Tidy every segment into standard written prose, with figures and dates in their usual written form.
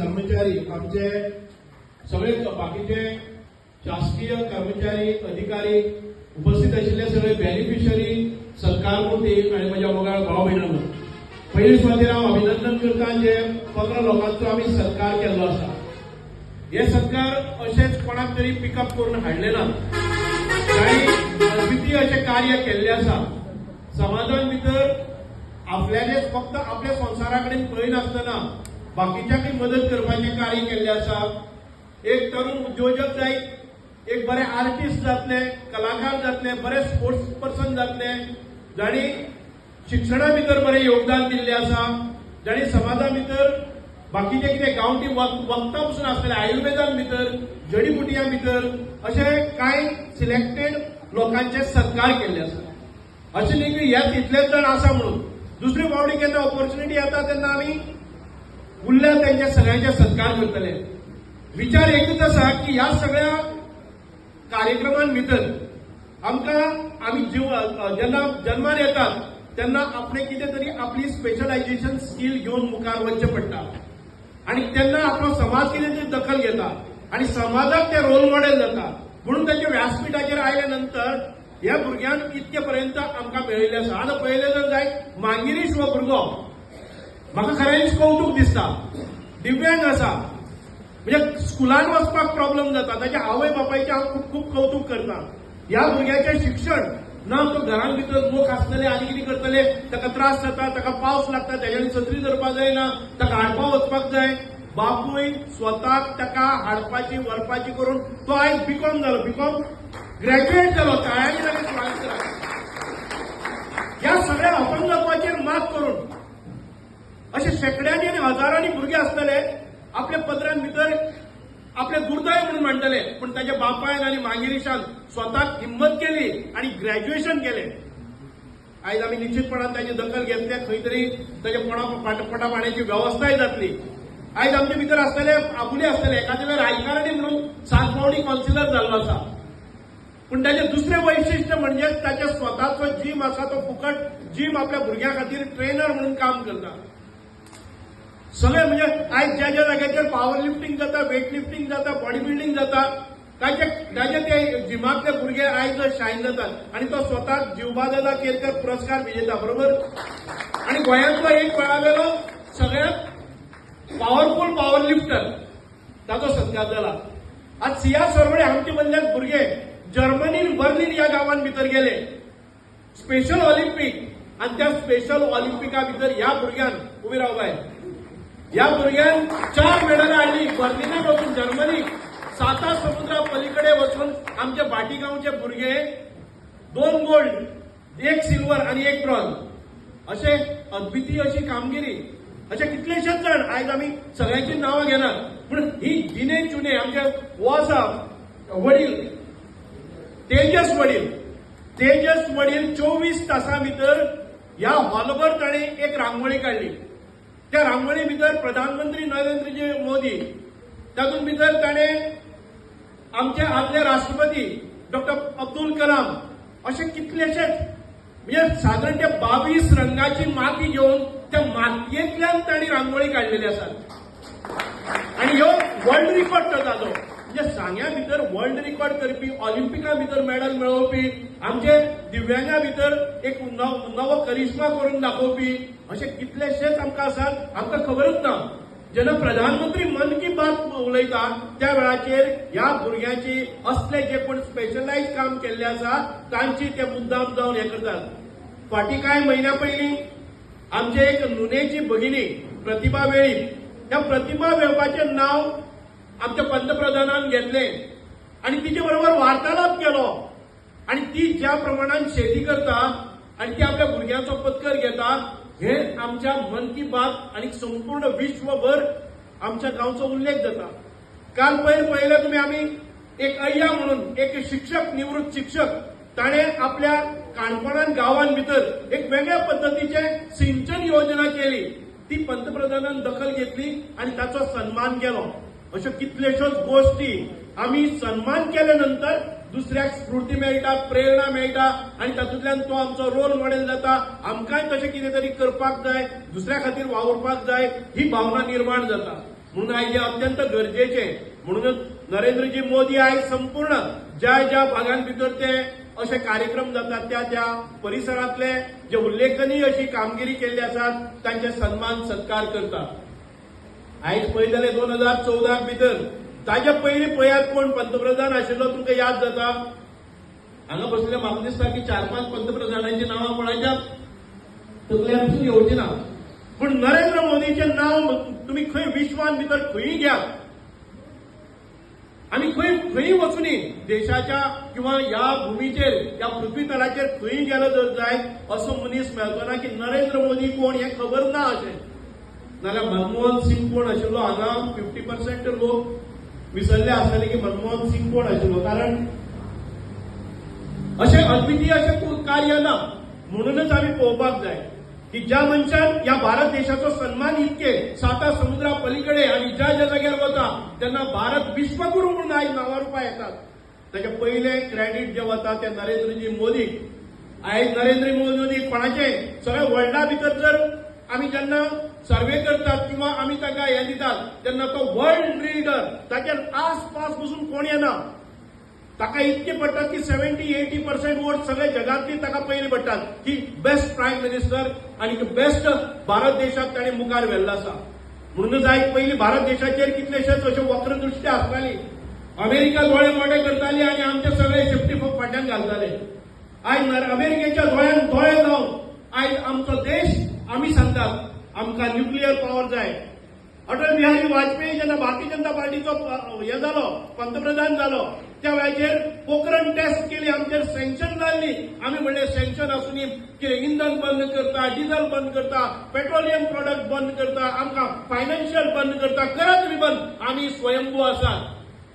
कर्मचारी आमचे सगळे बाकीचे शासकीय कर्मचारी अधिकारी उपस्थित आशिल्ले सगळे बेनिफिशरी सत्कार मूर्ती आणि माझ्या मोगाळ भाव भयणांनो पहिली सुवातेर हांव अभिनंदन करता जे 15 लोकांचो आमी सत्कार केल्लो आसा। हे सत्कार अशेच कोणाक तरी पिकअप करून हाडले ना, तांणी अद्वितीय अशें कार्य केल्लें आसा। समाजान भितर आपल्याचेच फक्त आपल्या संवसारा कडेन पळयनासतना बाकीच्यांकय मदत करपाचें कार्य केल्लें आसा। एक तरुण उद्योजक जायत, एक बरे आर्टिस्ट जातले, कलाकार जातले, बरे स्पोर्ट्स पर्सन जातले, जाणी शिक्षणा भितर बरें योगदान दिल्लें आसा, जाणी समाजा भितर बाकीचे कितें गांवठी वखदां पसून आसतले आयुर्वेदान भितर जडीबुटयां भितर अशे कांय सिलेक्टेड लोकांचे सत्कार केल्ले आसा। अशें न्ही की ह्या तितलेच जण आसा म्हणून दुसरे फावटी केन्ना ऑपॉर्च्युनिटी येता तेन्ना आमी उरल्या तेंचे सगळ्यांचे सत्कार करतले। विचार एकच आसा की ह्या सगळ्या कार्यक्रमां भितर आमकां आमी जेन्ना जन्मार येतात तेन्ना आपले कितें तरी आपली स्पेशलायझेशन स्कील घेवन मुखार वचचें पडटा आणि तेन्ना आपलो समाज कितें तरी दखल घेता आणि समाजाक ते रोल मॉडेल जाता। म्हणून ताच्या व्यासपीठाचेर आयल्या नंतर ह्या भुरग्यांक इतके पर्यंत आमकां मेळिल्लें आसा। आतां पळयलें जर जायत मांगिरीश हो भुरगो म्हाका खरेंच कौतूक दिसता, दिव्यांग आसा, म्हणजे स्कुलान वचपाक प्रॉब्लेम जाता, ताच्या आवय बापायचें हांव खूब खूब कौतूक करता। ह्या भुरग्याचें शिक्षण ना तो घरान भितर लोक आसतले आनी कितें करतले, ताका त्रास जाता, ताका पावस लागता, तेज्यानी छत्री धरपाक जायना, ताका हाडपाक वचपाक जाय, बापूय स्वताक ताका हाडपाची व्हरपाची करून तो आयज बीकॉम जालो, बीकॉम ग्रॅज्युएट जालो, ताळ्यांनी ताणें स्वागत केला। ह्या सगळ्या अपंगत्वाचेर मात करून अशे शेकड्यांनी आनी हजारांनी भुरगे आसतले आपल्या पदरान भितर आपले दुर्दैव म्हणून म्हणटले, पण ताच्या बापायन आनी मांगिरीशान स्वताक हिम्मत केली आणि ग्रॅज्युएशन केलें। आयज आमी निश्चितपणान ताची दखल घेतल्या, खंय तरी ताच्या पोटा पाण्याची व्यवस्थाय जातली। आयज आमचे भितर आसतले आपुले आसतले, एखाद्या वेळार राजकारणी म्हणून 7 फावटी कावन्सिलर जाल्लो आसा, पण ताचें दुसरें वैशिश्ट्य म्हणजे ताचे स्वताचो जीम आसा तो फुकट जीम आपल्या भुरग्यां खातीर ट्रेनर म्हणून काम करता। सगळे म्हणजे आयज ज्या ज्या जाग्याचेर पॉवर लिफ्टिंग जाता, वेट लिफ्टिंग जाता, बॉडी बिल्डिंग जाता, ताचे ते जिमातले भुरगे आयज शायन जातात आणि तो स्वताक जीवबादादा केरकर पुरस्कार विजेता, बरोबर। आणि गोंयांतलो एक वेळावेलो सगळ्यात पॉवरफुल पॉवर लिफ्टर ताचो सत्कार जाला। आज सिया सरवडे आमचे मदले भुरगे जर्मनीन बर्लिन ह्या गांवांत भितर गेले स्पेशल ऑलिंपिक, आणि त्या स्पेशल ऑलिंपिका भितर ह्या भुरग्यान उबी रावबाय, ह्या भुरग्यान 4 मेडलां हाडली। बर्लिनाक वचून जर्मनी 7 समुद्रा पलीकडे वचून आमचे भाटीगांवचे भुरगे 2 गोल्ड, 1 सिल्वर आणि 1 ब्रॉन्झ अशे अद्वितीय अशी कामगिरी। अशे कितलेशेच जण आयज आमी सगळ्यांची नांवां घेनात, पूण ही जिने चुने आमचे हो आसा वडील तेजस वडील 24 तासां भितर ह्या हॉलभर ताणें एक रांगोळी काडली। त्या रांगोळी भितर प्रधानमंत्री नरेंद्रजी मोदी, तातूंत भितर ताणें आमचे आदले राष्ट्रपती डॉक्टर अब्दुल कलाम अशे कितलेशेच म्हणजे साधारण ते 22 रंगाची माती घेवन त्या मातयेंतल्यान तांणी रांगोळी काडलेली आसा। आणि ह्यो वर्ल्ड रिकॉर्ड तो ताजो, म्हणजे सांग्या भितर वर्ल्ड रिकॉर्ड करपी, ऑलिंपिका भितर मेडल मेळोवपी, आमचे दिव्यांगा भितर एक नवो करिश्मा करून दाखोवपी अशे कितलेशेच आमकां आसात। आमकां खबरच ना, जेन्ना प्रधानमंत्री मन की बात उलयता त्या वेळाचेर ह्या भुरग्यांची असले जे कोण स्पेशलायज काम केल्ले आसा तांची ते मुद्दाम जावन हे करतात। फाटीं कांय म्हयन्या पयलीं आमचे एक नुनेची भगिनी प्रतिभा वेळीप, त्या प्रतिभा वेळपाचें नांव आमच्या पंतप्रधानान घेतलें आणि तिचे बरोबर वार्तालाप केलो आणि ती ज्या प्रमाणात शेती करता आणि ती आपल्या भुरग्यांचो पत्कर घेता हे आमच्या मन की बात आणि संपूर्ण विश्वभर आमच्या गांवचो उल्लेख जाता। काल पयलें तुम्ही आम्ही एक अय्या म्हणून एक शिक्षक, निवृत्त शिक्षक, ताणे आपल्या काणकोणान गांवांत भितर एक वेगळ्या पद्धतीचे सिंचन योजना केली, ती पंतप्रधानान दखल घेतली आणि ताचो सन्मान केलो। अशो कितल्योश्योच गोष्टी आम्ही सन्मान केल्यानंतर दुसऱ्याक स्फूर्ती मेळटा, प्रेरणा मेळटा आणि तातूंतल्यान तो आमचो रोल मॉडेल जाता। आमकांय तशें कितें तरी करपाक जाय, दुसऱ्या खातीर वावुरपाक जाय ही भावना निर्माण जाता। म्हणून आयज हें अत्यंत गरजेचें. म्हणूनच नरेंद्रजी मोदी आयज संपूर्ण ज्या ज्या भागांत भितर ते असे कार्यक्रम जातात त्या त्या परिसरांतले जे उल्लेखनीय अशी कामगिरी केल्ली आसात तांचे सन्मान सत्कार करतात. आयज पळयत जाल्यार 2014 भितर ताचे पयलीं पळयात कोण पंतप्रधान आशिल्लो तुमकां याद जाता? हांगा बसलेले म्हाका दिसता की 4-5 पंतप्रधानांची नांवां कोणाच्या तकल्यांतसून येवची ना. पूण नरेंद्र मोदीचें नांव तुमी खंय विश्वान भितर खंयी घेयात आनी खंयी वचूनी देशाच्या किंवा ह्या भुमीचेर ह्या पृथ्वी तलाचेर खंयी गेलो जर जायत असो मनीस मेळचो ना की नरेंद्र मोदी कोण हें खबर ना अशें. नाल्यार मनमोहन सिंग कोण आशिल्लो हांगा 50% लोक विसरले आसतले की मनमोहन सिंग कोण आशिल्लो. कारण अशें अद्वितीय अशें कार्य ना. म्हणूनच आमी पळोवपाक जाय की ज्या मनशान ह्या भारत देशाचो सन्मान इतके 7 समुद्रा पलीकडे आणि ज्या ज्या जाग्यार वता तेन्ना भारत विश्वगुरू म्हणून आयज नांवां रुपां येतात. ताचे पयले क्रेडीट जे वता ते नरेंद्रजी मोदीक. आयज नरेंद्र मोदी कोणाचे सगळ्या वर्ल्डा भितर जर आमी जेन्ना सर्वे करतात किंवा आमी ताका हें दितात तेन्ना तो वर्ल्ड लीडर ताचे आसपास पसून कोण येना. ताका इतके पडटात की 70-80% वोट सगळे जगांतली ताका पयली पडटात की बेस्ट प्रायम मिनिस्टर आनी बेस्ट भारत देशाक ताणें मुखार व्हेल्लो आसा. म्हणूनच आयज पयलीं भारत देशाचेर कितलेशेच अशे वक्रदृश्टी आसताली. अमेरिका दोळे मोठे करताली आनी आमचे सगळे सेफ्टी फाटल्यान घालताले. आयज अमेरिकेच्या दोळ्यान दोळे जावन आयज आमचो देश आमी सांगतात आमकां न्युक्लियर पॉवर जाय. अटल बिहारी वाजपेयी जेन्ना भारतीय जनता पार्टीचो हे जालो पंतप्रधान जालो त्या वेळाचेर पोखरण टेस्ट केली आमचेर सँक्शन जाल्ली. आमी म्हणले सँक्शन आसून कितें इंधन बंद करता, डिझल बंद करता, पेट्रोलियम प्रोडक्ट बंद करता, आमकां फायनान्शियल बंद करता, करा तुमी बंद, आमी स्वयंभू आसात.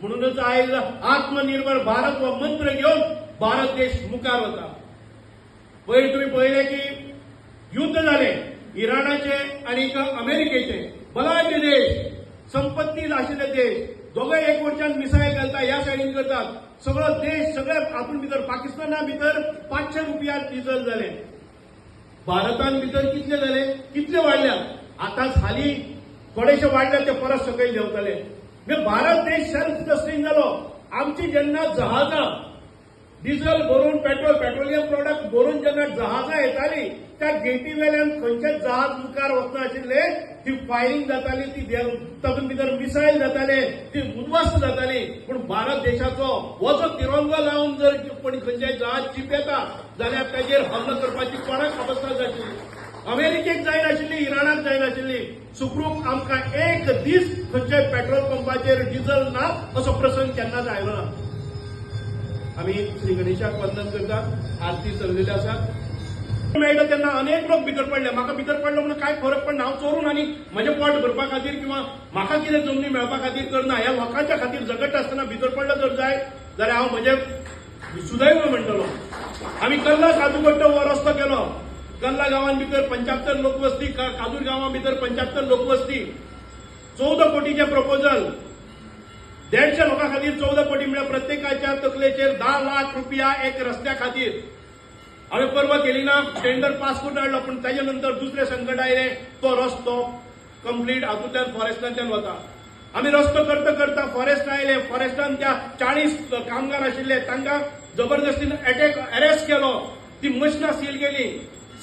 म्हणूनच आयज आत्मनिर्भर भारत हो मंत्र घेवन भारत देश मुखार वता. पयर तुमी पळयलें की युद्ध जालें इराणाचे आनी अमेरिकेचे. भलायके देश संपत्ती आशिल्ले देश दोगांय एक वटच्यान मिसायल घालता ह्या सायडीन करतात. सगळो देश सगळे हातून भितर पाकिस्ताना भितर 500 रुपया डिझल जाले. भारतान भितर कितले जाले, कितले वाडल्या. आतांच हालीं थोडेशे वाडले ते परत सकयल देंवतले. भारत देश सेल्फ सस्टेन जालो. आमची जेन्ना जहाजां डिझल भरून पेट्रोलियम प्रोडक्ट भरून जेन्ना जहाजां येताली त्या गेटी वेल्यान खंयचेच जहाज मुखार वचनाशिल्ले. ती फायरिंग जाताली, ती तातूंत भितर मिसायल जाताले, ती उद्ध्वस्त जाताली. पूण भारत देशाचो हो जो तिरंगो लावन जर कोणी खंयचेय जहाज चिपेता जाल्यार ताचेर हल्लो करपाची कोणाक अवस्था जातली. अमेरिकेक जायनाशिल्ली, इराणाक जायनाशिल्ली. सुखरूप आमकां एक दीस खंयच्याय पेट्रोल पंपाचेर डिझल ना असो प्रसंग केन्नाच आयलो ना. आमी श्री गणेशाक वंदन करतात. आरती चललेली आसा. मेळटा तेन्ना अनेक लोक भितर पडले. म्हाका भितर पडलो म्हणून काय फरक पडना. हांव चोरून आनी म्हजें पोट भरपा खातीर किंवा म्हाका कितें जमनी मेळपा खातीर करना. ह्या लोकांच्या खातीर झगडटा आसतना भितर पडलो जर जाय जाल्यार हांव म्हजें सुदैव म्हणटलो. आमी कल्ला काजूकट्टो हो रस्तो केलो. कल्ला गांवां भितर 75 लोकवस्ती, काजूर गांवां भितर 75 लोकवस्ती. 14 कोटीचे प्रपोजल. 150 लोकां खातीर 14 कोटी म्हळ्यार प्रत्येकाच्या तकलेचेर 10 लाख रुपया एक रस्त्या खातीर. हांवें परवा केली ना टेंडर पास करून हाडलो. पूण ताजे नंतर दुसरे संकट आयले. तो रस्तो कंप्लीट हातूंतल्यान फॉरेस्टांतल्यान वता. आमी रस्तो करता करता फॉरेस्ट आयले. फॉरेस्टान त्या 40 कामगार आशिल्ले तांकां जबरदस्तीन अरेस्ट केलो. ती मशिनां सील केली.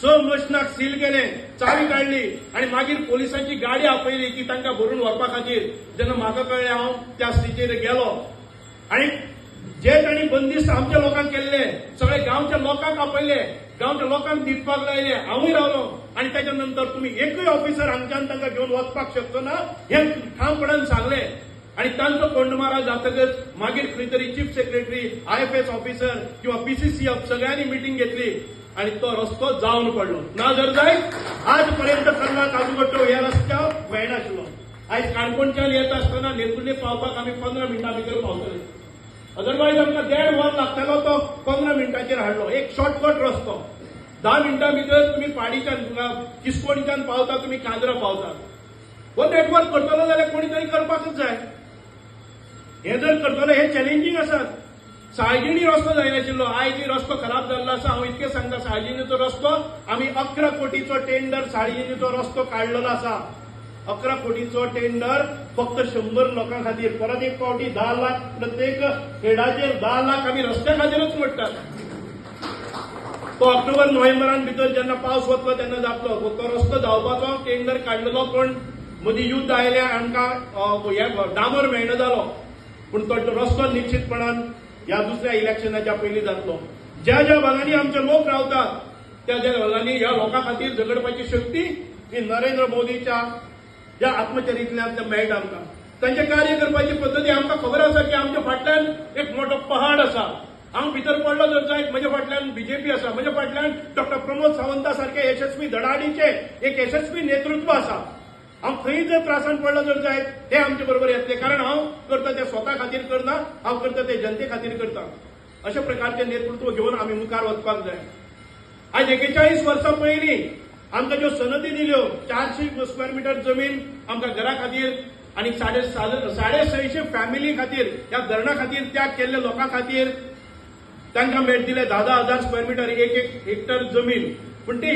6 मशिनाक सील केले, चावी काडली आनी मागीर पोलिसांची गाडी आपयली की तांकां भरून व्हरपा खातीर. जेन्ना म्हाका कळ्ळें हांव त्या स्टेजीर गेलो आनी जे तांणी बंदिस्त आमच्या लोकांक केल्ले सगळे गांवच्या लोकांक आपयले, गांवच्या लोकांक दिवपाक लायले. हांवूय रावलो आनी ताच्या नंतर तुमी एकूय ऑफिसर हांगच्यान तांकां घेवन वचपाक शकचो ना हें ठामपणान सांगलें. आनी तांचो कोंडमारा जातकच मागीर खंय तरी चीफ सेक्रेटरी, IFS ऑफिसर किंवा PCC सगळ्यांनी मिटींग घेतली आनी तो रस्तो जावन पडलो. ना जर जाय आज पर्यंत कल्ला काजूकट्टो ह्या रस्त्यावर मेळनाशिल्लो. आयज काणकोणच्यान येत आसतना नेतुर्ले पावपाक आमी 15 मिनटां भितर पावतले. अदरवायज आमकां 1.5 वर लागतालो तो 15 मिनटांचेर हाडलो. एक शॉर्टकट रस्तो. 10 मिनटां भितर तुमी पाडीच्यान किस्कोणच्यान पावता, तुमी कांद्रा पावता. हो नेटवर्क करतलो जाल्यार कोणी तरी करपाकच जाय. हे जर करतले हे चॅलेंजींग आसात. साळजिणी रस्तो जायनाशिल्लो. आयज रस्तो खराब जाल्लो आसा. हांव इतकें सांगता साळजिणीचो रस्तो आमी 11 कोटीचो टेंडर साळजिणीचो रस्तो काडलेलो आसा. 11 कोटीचो टेंडर फक्त 100 लोकां खातीर. परत एक फावटी 10 लाख प्रत्येक हेडाचेर 10 लाख आमी रस्त्या खातीरच मोडटात. तो ऑक्टोबर नोव्हेंबरान भितर जेन्ना पावस वतलो तेन्ना जातलो. तो रस्तो जावपाचो टेंडर काडलेलो पण मदीं युद्ध आयलें आमकां डांबर मेळना जालो. पूण तो रस्तो निश्चितपणान ह्या दुसऱ्या इलेक्शनाच्या पयलीं जातलो. ज्या ज्या भागांनी आमचे लोक रावतात त्या ज्या भागांनी ह्या लोकां खातीर झगडपाची शक्ती ही नरेंद्र मोदीच्या ज्या आत्मचरित्रांतल्यान मेळटा आमकां. तांचे कार्य करपाची पद्दती आमकां खबर आसा की आमच्या फाटल्यान एक मोठो पहाड आसा. हांव भितर पडलो जर जायत म्हज्या फाटल्यान बीजेपी आसा. म्हज्या फाटल्यान डॉक्टर प्रमोद सावंता सारखे यशस्वी धडाडीचे एक यशस्वी नेतृत्व आसा. हांव खंय जर त्रासान पडलो जर जायत ते आमचे बरोबर येतले. कारण हांव करता ते स्वता खातीर करना, हांव करता ते जनते खातीर करता. अशा प्रकारचे नेतृत्व घेवन आमी मुखार वचपाक जाय. आज 41 वर्सां पयलीं आमकां ज्यो सनदी दिल्यो 400 स्क्वेअर मिटर जमीन आमकां घरा खातीर आनी 650 फॅमिली खातीर ह्या धरणा खातीर त्याग केल्ल्या लोकां खातीर तांकां दिले 10,000 स्क्वेअर मिटर एक हेक्टर जमीन. पूण ते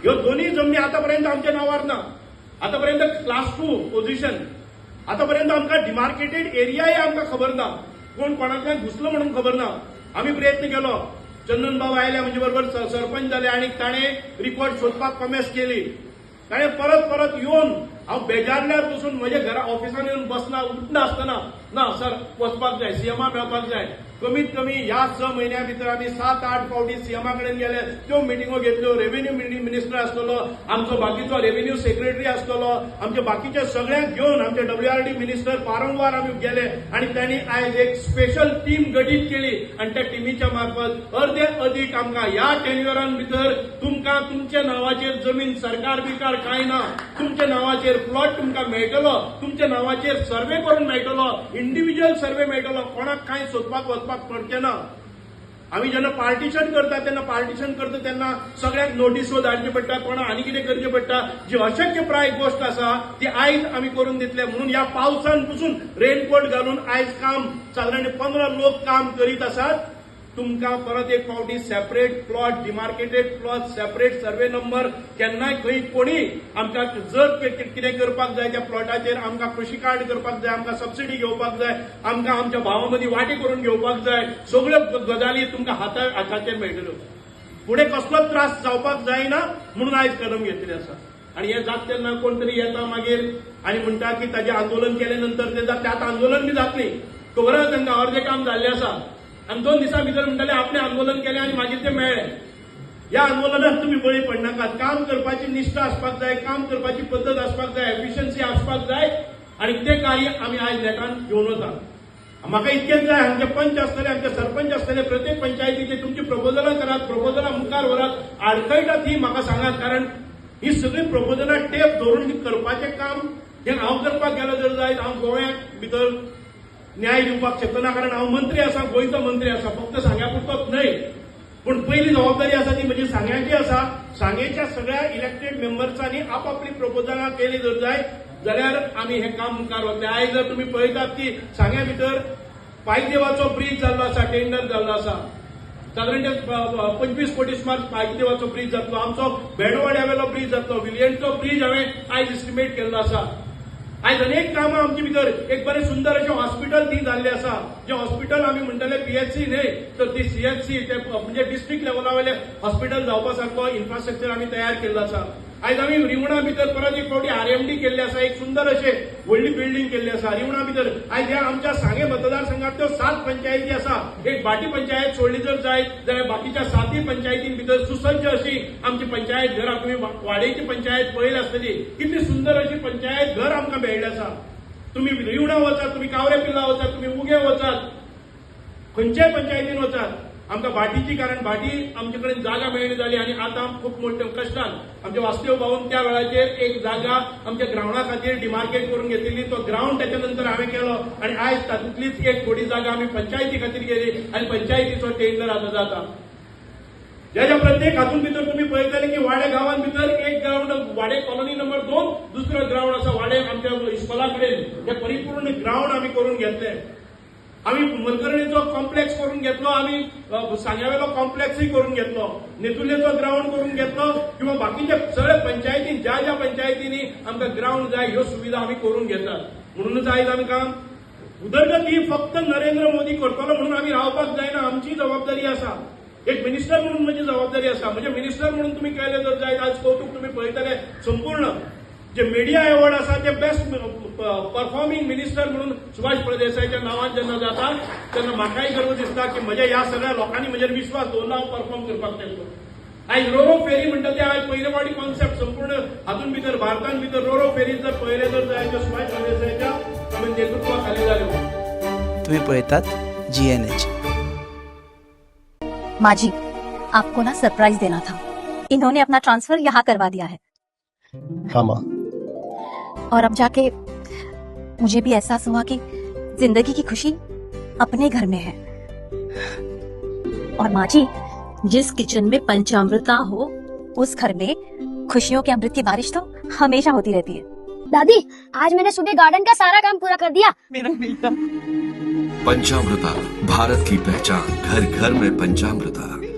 ह्यो दोन्ही जमनी आतापर्यंत आमच्या नांवार ना. आतापर्यंत क्लास 2 पोझिशन. आतापर्यंत आमकां डिमार्केटेड एरियाय आमकां खबर ना. कोण कोणाकडल्यान घुसलो म्हणून खबर ना. आमी प्रयत्न केलो. चंदन बाबा आयले म्हणजे बरोबर सरपंच जाले आणि ताणे रिकॉर्ड सोदपाक कमेस केली. ताणें परत येवन हांव बेजारल्यार पसून म्हज्या घरा ऑफिसान येवन बसना उठना आसतना ना सर वचपाक जाय, सीएमा मेळपाक जाय. कमीत कमी ह्या 6 म्हयन्या भितर आमी 7-8 फावटी सीएमा कडेन गेले. त्यो मिटिंगो घेतल्यो. रेव्हेन्यू मिनिस्टर आसतलो, आमचो बाकीचो रेव्हेन्यू सेक्रेटरी आसतलो, आमचे बाकीचे सगळ्यांक घेवन आमचे WRD मिनिस्टर वारंवार आमी गेले आणि त्यांनी आयज एक स्पेशल टीम गठीत केली आणि त्या टीमीच्या मार्फत अर्दे अदीक आमकां ह्या टेन्युअरान भितर तुमकां तुमच्या नांवाचेर जमीन सरकार बिकार कांय ना. तुमच्या नांवाचेर प्लॉट तुमकां मेळटलो. तुमच्या नांवाचेर सर्वे करून मेळटलो. इंडिव्हिज्युअल सर्वे मेळटलो. कोणाक कांय सोदपाक वचपाक पडचें ना. आमी जेन्ना पार्टिशन करता तेन्ना सगळ्यांक नोटीसो धाडच्यो पडटा. कोणाक आनी कितें करचें पडटा. जी अशक्यप्राय गोष्ट आसा ती आयज आमी करून दितले. म्हणून ह्या पावसान पसून रेनकोट घालून आयज काम साधारण 15 लोक काम करीत आसात. तुमकां परत एक फावटी separate plot, demarcated plot, separate survey number केन्नाय खंय कोणी आमकां जर कितें करपाक जाय त्या प्लॉटाचेर आमकां कृशी कार्ड करपाक जाय, आमकां सबसिडी घेवपाक जाय, आमकां आमच्या भावां मदीं वांटे करून घेवपाक जाय. सगळ्यो गजाली तुमकां हाताचेर मेळटल्यो. फुडें कसलोच त्रास जावपाक जायना म्हणून आयज कदम घेतलें आसा. आणि हे जात तेन्ना कोण तरी येता मागीर आणि म्हणटा की ताजें आंदोलन केले नंतर त्यात आंदोलन बी जातली. खबर आसा तांकां अर्दें काम जाल्लें आसा. आणि 2 दिसां भितर म्हणटाले आपणें आंदोलन केलें आनी मागीर तें मेळ्ळें. ह्या आंदोलनाक तुमी बळी पडनाकात. काम करपाची निश्ठा आसपाक जाय, काम करपाची पद्दत आसपाक जाय, एफिशियन्सी आसपाक जाय आणि तें कार्य आमी आयज नेटान घेवन वता. म्हाका इतकेंच जाय, आमचे पंच आसतले, आमचे सरपंच आसतले, प्रत्येक पंचायतीचे तुमची प्रपोजलां करात, प्रपोजलां मुखार व्हरात, आडकयटात ही म्हाका सांगात. कारण ही सगळी प्रपोजलां टेप धरून करपाचें काम हें हांव करपाक गेलो जर जायत हांव गोंयांत भितर न्याय दिवपाक शकना. कारण हांव मंत्री आसा, गोंयचो मंत्री आसा. फक्त सांग्या पुरतोच न्हय पूण पयली जबाबदारी आसा ती म्हजी सांग्याची आसा. सांगेच्या सगळ्या इलेक्टेड मेंबर्सांनी आपापली प्रपोजलां केली जर जाय जाल्यार आमी हें काम मुखार वतले. आयज जर तुमी पळयतात की सांग्या भितर पायदेवाचो ब्रीज जाल्लो आसा, टेंडर जाल्लो आसा. साधारण 25 कोटी सुमार पायदेवाचो ब्रीज जातलो. आमचो बेडवाड्यावेलो ब्रीज जातलो. विलियन्सचो ब्रीज हांवें आयज एस्टिमेट केल्लो आसा. आयज अनेक कामां आमचे भितर एक बरें सुंदर अशें हॉस्पिटल ती जाल्लें आसा. जे हॉस्पिटल आमी म्हणटले PHC न्हय तर ती CHC म्हणजे डिस्ट्रिक्ट लेवलावेले हॉस्पिटल जावपा सारको इन्फ्रास्ट्रक्चर आमी तयार केल्लो आसा. आयज आमी रिवणा भितर परत एक फावटी RMD केल्ले आसा. एक सुंदर अशें व्हडली बिल्डींग केल्ली आसा रिवणा भितर. आयज ह्या आमच्या सांगे मतदारसंघांतल्यो 7 पंचायती आसा. एक भाटी पंचायत सोडली जर जायत जाल्यार बाकीच्या 7 पंचायतीं भितर सुसज्ज अशी आमची पंचायत घर. तुमी वाडेची पंचायत पळयली आसतली. कितली सुंदर अशी पंचायत घर आमकां मेळ्ळी आसा. तुम्ही रिवणा वचात, तुम्ही कावरे पिल्ला वचात, तुम्ही उगे वचात, खंयच्याय पंचायतीन वचात आमकां भाटीची. कारण भाटी आमचे कडेन जागा मेळना जाली आणि आता खूप मोठ्या कश्टान आमचे वासुदेव भाऊन त्या वेळाचेर एक जागा आमच्या ग्रावंडा खातीर डिमार्केट करून घेतिल्ली. तो ग्रावंड त्याच्या नंतर हांवें केलो आणि आयज तातूंतलीच एक थोडी जागा आमी पंचायती खातीर गेली आणि पंचायतीचो टेंडर आता जाता. ज्या प्रत्येक हातून भितर तुम्ही पळयतले की वाडे गांवांत भितर एक ग्राउंड, वाडे कॉलनी नंबर 2 दुसरो ग्राउंड आसा वाडे आमच्या इस्कॉला कडेन. हे परिपूर्ण ग्राउंड आमी करून घेतले. आम्ही मलकर्णीचो कॉम्प्लेक्स करून घेतलो, आम्ही सांग्यावेलो कॉम्प्लेक्सय करून घेतलो, नेतुर्लेचो ग्राउंड करून घेतलो, किंवा बाकीच्या सगळ्या पंचायतीन ज्या ज्या पंचायतींनी आमकां ग्राउंड जाय ह्यो सुविधा आम्ही करून घेतात. म्हणूनच आयज आमकां उदरगत ही फक्त नरेंद्र मोदी करतलो म्हणून आम्ही रावपाक जायना. आमची जबाबदारी आसा, एक मिनिस्टर म्हणून म्हजी जबाबदारी आसा. म्हणजे मिनिस्टर म्हणून तुम्ही केले जर जायत आज कौतुक तुम्ही पळयतले संपूर्ण जे मिडिया अवॉर्ड आसा ते बेस्ट परफॉर्मिंग मिनिस्टर म्हणून सुभाष प्रदेसाईच्या नांवान जेन्ना जाता तेन्ना म्हाकाय गर्व दिसता की म्हज्या ह्या सगळ्या लोकांनी म्हजेर विश्वास दवरला, हांव परफॉर्म करपाक शकलो. आयज रोरो फेरी म्हणटा ते आयज पयले फावटी कॉन्सेप्ट संपूर्ण हातून भितर भारतान भितर रोरो फेरी जर पळयले जर जायचे सुभाष प्रदेसाईच्या नेतृत्वाखाली जाल्यो. तुम्ही पळयतात GNH. माजी, आपको ना सरप्राइज देना था. इन्होंने अपना ट्रांसफर यहाँ करवा दिया है हाँ माँ. और अब जाके मुझे भी एहसास हुआ कि जिंदगी की खुशी अपने घर में है. और माँ जी, जिस किचन में पंचामृता हो उस घर में खुशियों के अमृत की बारिश तो हमेशा होती रहती है. दादी, आज मैंने सुबह गार्डन का सारा काम पूरा कर दिया. पंचामृता, भारत की पहचान, घर घर में पंचामृता.